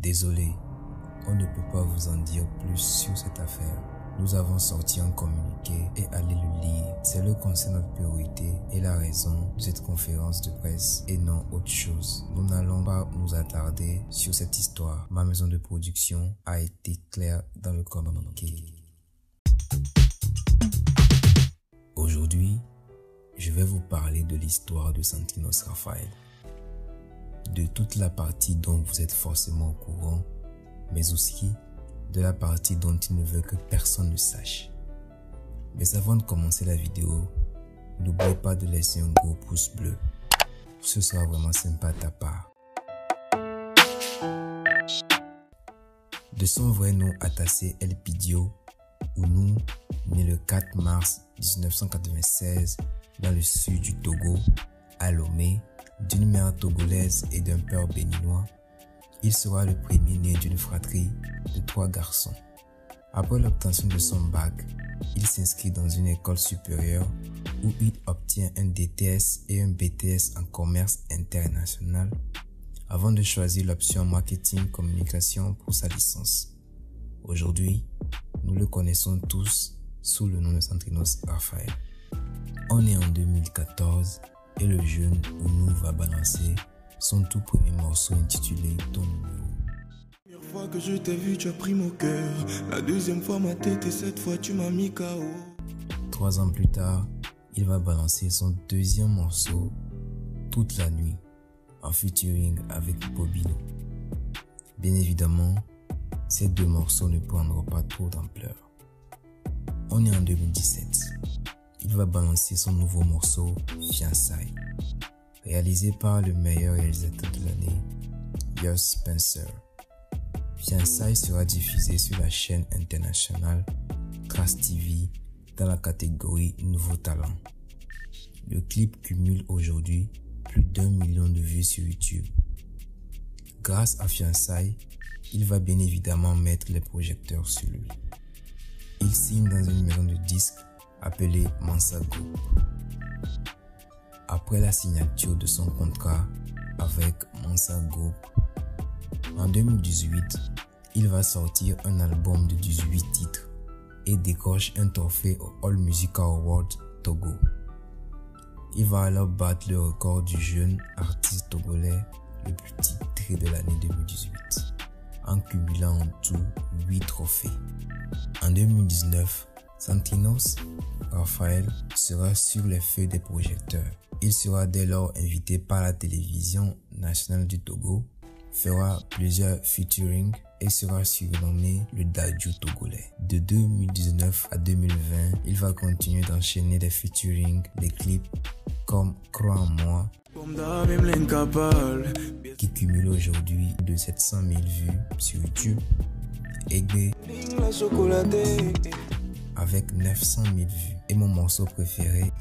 Désolé, on ne peut pas vous en dire plus sur cette affaire. Nous avons sorti un communiqué et allez le lire. C'est le conseil notre priorité et la raison de cette conférence de presse et non autre chose. Nous n'allons pas nous attarder sur cette histoire. Ma maison de production a été claire dans le communiqué. Aujourd'hui, je vais vous parler de l'histoire de Santinos Raphael. De toute la partie dont vous êtes forcément au courant, mais aussi de la partie dont il ne veut que personne ne sache. Mais avant de commencer la vidéo, n'oubliez pas de laisser un gros pouce bleu. Ce sera vraiment sympa de ta part. De son vrai nom Atassé Elpidio, Ounou, né le 4 mars 1996 dans le sud du Togo, à Lomé, d'une mère togolaise et d'un père béninois, il sera le premier né d'une fratrie de 3 garçons. Après l'obtention de son bac, il s'inscrit dans une école supérieure où il obtient un DTS et un BTS en commerce international avant de choisir l'option marketing communication pour sa licence. Aujourd'hui, nous le connaissons tous sous le nom de Santinos Raphael. On est en 2014 et le jeune Ounou va balancer son tout premier morceau intitulé Ton numéro. La première fois que je t'ai vu, tu as pris mon cœur. La deuxième fois ma tête et cette fois tu m'as mis KO. 3 ans plus tard, il va balancer son deuxième morceau Toute la nuit en featuring avec Bobino. Bien évidemment, ces 2 morceaux ne prendront pas trop d'ampleur. On est en 2017. Il va balancer son nouveau morceau Fiançailles, réalisé par le meilleur réalisateur de l'année, Gus Spencer. Fiançailles sera diffusé sur la chaîne internationale Trace TV dans la catégorie Nouveau Talent. Le clip cumule aujourd'hui plus d'1 million de vues sur YouTube. Grâce à Fiançailles, il va bien évidemment mettre les projecteurs sur lui. Il signe dans une maison de disques appelée Mansa Group. Après la signature de son contrat avec Mansa Group, en 2018, il va sortir un album de 18 titres et décroche un trophée au All Music Award Togo. Il va alors battre le record du jeune artiste togolais le plus titré de l'année 2018, en cumulant en tout 8 trophées. En 2019, Santinos Raphael sera sur les feux des projecteurs. Il sera dès lors invité par la télévision nationale du Togo, fera plusieurs featuring et sera surnommé le Dadju togolais. De 2019 à 2020, il va continuer d'enchaîner des featuring, des clips comme Crois en moi, qui cumule aujourd'hui de 700 000 vues sur YouTube, Egbe, avec 900 000 vues, et mon morceau préféré,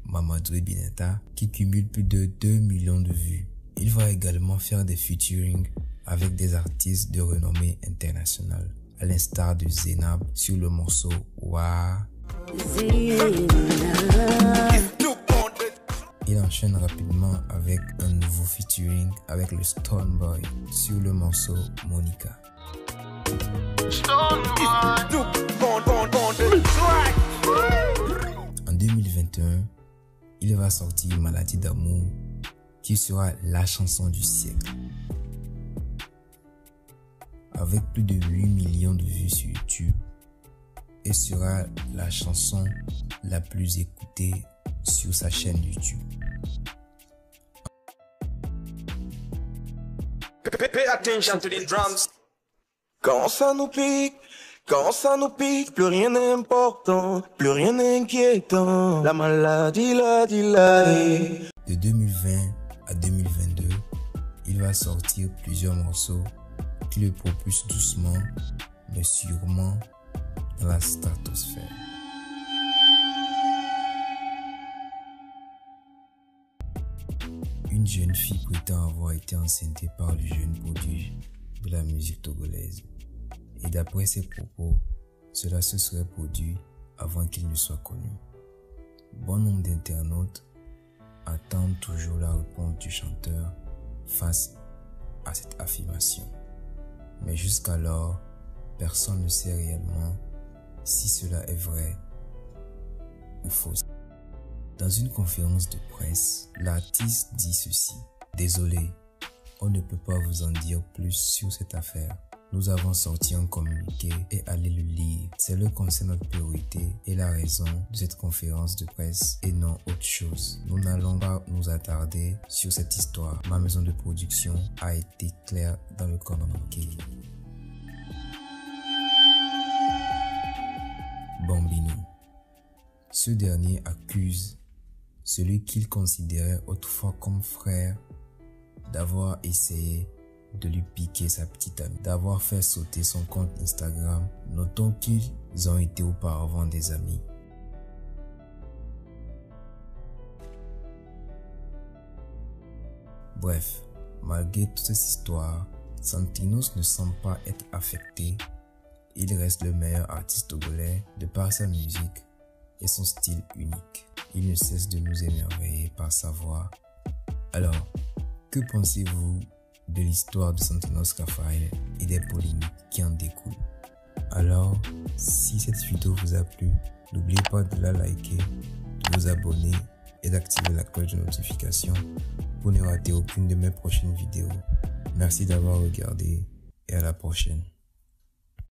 Mamadou Bineta, qui cumule plus de 2 millions de vues. Il va également faire des featuring avec des artistes de renommée internationale, à l'instar de Zenab sur le morceau Wa. Il enchaîne rapidement avec un nouveau featuring avec le Stone Boy sur le morceau Monica. En 2021, il va sortir Maladie d'amour, qui sera la chanson du siècle. Avec plus de 8 millions de vues sur YouTube, et sera la chanson la plus écoutée sur sa chaîne YouTube. Pay attention to the drums. Quand ça nous pique, plus rien n'est important, plus rien n'est inquiétant. La maladie, De 2020 à 2022, il va sortir plusieurs morceaux qui le propulsent doucement, mais sûrement dans la stratosphère. Une jeune fille prétend avoir été enceintée par le jeune prodige de la musique togolaise. Et d'après ses propos, cela se serait produit avant qu'il ne soit connu. Bon nombre d'internautes attendent toujours la réponse du chanteur face à cette affirmation. Mais jusqu'alors, personne ne sait réellement si cela est vrai ou faux. Dans une conférence de presse, l'artiste dit ceci: « Désolé, on ne peut pas vous en dire plus sur cette affaire. Nous avons sorti un communiqué et allez le lire. C'est le conseil notre priorité et la raison de cette conférence de presse et non autre chose. Nous n'allons pas nous attarder sur cette histoire. Ma maison de production a été claire dans le communiqué. » Bambino. Ce dernier accuse celui qu'il considérait autrefois comme frère d'avoir essayé de lui piquer sa petite amie, d'avoir fait sauter son compte Instagram. Notons qu'ils ont été auparavant des amis. Bref, malgré toute cette histoire, Santinos ne semble pas être affecté. Il reste le meilleur artiste togolais de par sa musique et son style unique. Il ne cesse de nous émerveiller par sa voix. Alors, que pensez-vous de l'histoire de Santinos Raphael et des polémiques qui en découlent? Alors, si cette vidéo vous a plu, n'oubliez pas de la liker, de vous abonner et d'activer la cloche de notification pour ne rater aucune de mes prochaines vidéos. Merci d'avoir regardé et à la prochaine.